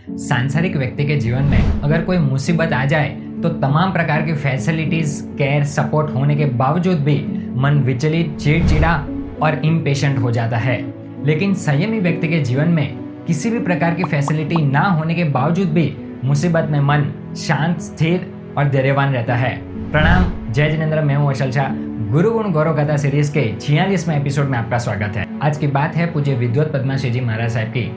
सांसारिक व्यक्ति के जीवन में अगर कोई मुसीबत आ जाए तो तमाम प्रकार की फैसिलिटीज, केयर, सपोर्ट होने के बावजूद भी मन विचलित, चिड़चिड़ा और इम्पेशेंट हो जाता है। लेकिन संयमी व्यक्ति के जीवन में किसी भी प्रकार की फैसिलिटी ना होने के बावजूद भी मुसीबत में मन शांत, स्थिर और धैर्यवान रहता है। प्रणाम, जय जिनेंद्र। मैं हूं अशल शाह। गुरु गुण गौरव गाथा सीरीज के 46वें एपिसोड में आपका स्वागत है। आज की बात है पूज्य विद्वत पद्माश्री जी महाराज साहब की।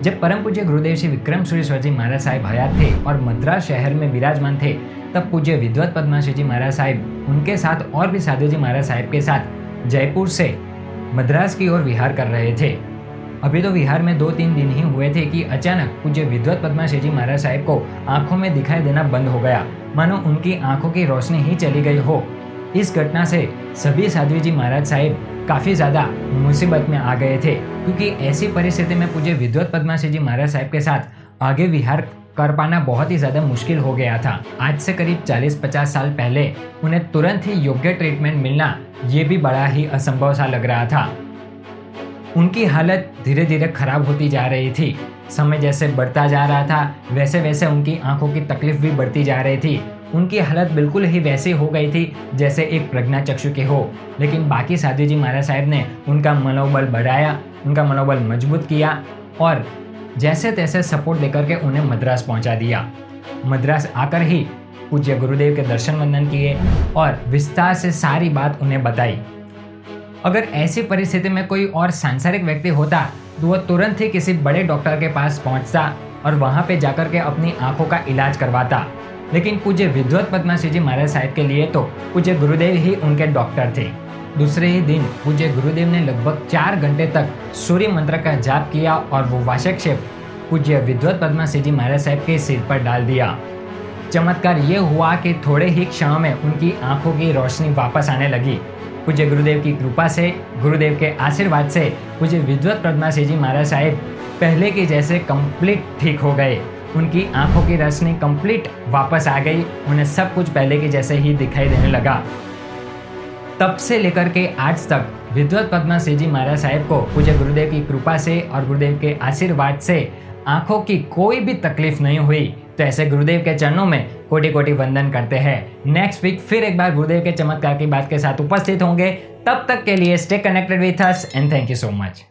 जब परम पूज्य गुरुदेव श्री विक्रम सूरीश्वर जी महाराज साहब हयात थे और मद्रास शहर में विराजमान थे, तब पूज्य विद्वत पद्माश्री जी महाराज साहब उनके साथ और भी साधु जी महाराज साहब के साथ जयपुर से मद्रास की ओर विहार कर रहे थे। अभी तो विहार में 2-3 दिन ही हुए थे कि अचानक पूज्य विद्वत पद्माश्री जी महाराज साहब को आंखों में दिखाई देना बंद हो गया, मानो उनकी आंखों की रोशनी ही चली गई हो। इस घटना से सभी साधु जी महाराज साहब काफ़ी ज़्यादा मुसीबत में आ गए थे, क्योंकि ऐसी परिस्थिति में पूज्य विद्वत पद्माश्री जी महाराज साहब के साथ आगे विहार कर पाना बहुत ही ज़्यादा मुश्किल हो गया था। आज से करीब 40-50 साल पहले उन्हें तुरंत ही योग्य ट्रीटमेंट मिलना ये भी बड़ा ही असंभव सा लग रहा था। उनकी हालत धीरे धीरे खराब होती जा रही थी। समय जैसे बढ़ता जा रहा था वैसे वैसे उनकी आंखों की तकलीफ भी बढ़ती जा रही थी। उनकी हालत बिल्कुल ही वैसी हो गई थी जैसे एक प्रज्ञाचक्षु की हो। लेकिन बाकी साधु जी महाराज साहब ने उनका मनोबल बढ़ाया, उनका मनोबल मजबूत किया और जैसे तैसे सपोर्ट देकर के उन्हें मद्रास पहुंचा दिया। मद्रास आकर ही पूज्य गुरुदेव के दर्शन वंदन किए और विस्तार से सारी बात उन्हें बताई। अगर ऐसी परिस्थिति में कोई और सांसारिक व्यक्ति होता तो वह तुरंत ही किसी बड़े डॉक्टर के पास पहुंचता और वहां पे जाकर के अपनी आंखों का इलाज करवाता। लेकिन पूज्य विद्वत पद्माश्री जी महाराज साहब के लिए तो पूज्य गुरुदेव ही उनके डॉक्टर थे। दूसरे ही दिन पूज्य गुरुदेव ने लगभग 4 घंटे तक सूर्य मंत्र का जाप किया और वो वाशक्षेप पूज्य विद्वत पद्माश्री जी महाराज साहब के सिर पर डाल दिया। चमत्कार ये हुआ कि थोड़े ही क्षणों में उनकी आंखों की रोशनी वापस आने लगी। पूज्य गुरुदेव की कृपा से, गुरुदेव के आशीर्वाद से पूज्य विद्वत पद्माश्री जी महाराज साहब पहले के जैसे कंप्लीट ठीक हो गए। उनकी आंखों की रोशनी कंप्लीट वापस आ गई। उन्हें सब कुछ पहले के जैसे ही दिखाई देने लगा। तब से लेकर के आज तक विद्वत पद्माश्री जी महाराज साहब को पूज्य गुरुदेव की कृपा से और गुरुदेव के आशीर्वाद से आंखों की कोई भी तकलीफ नहीं हुई। तो ऐसे गुरुदेव के चरणों में कोटि कोटि वंदन करते हैं। नेक्स्ट वीक फिर एक बार गुरुदेव के चमत्कार की बात के साथ उपस्थित होंगे। तब तक के लिए stay connected with us and thank you so much.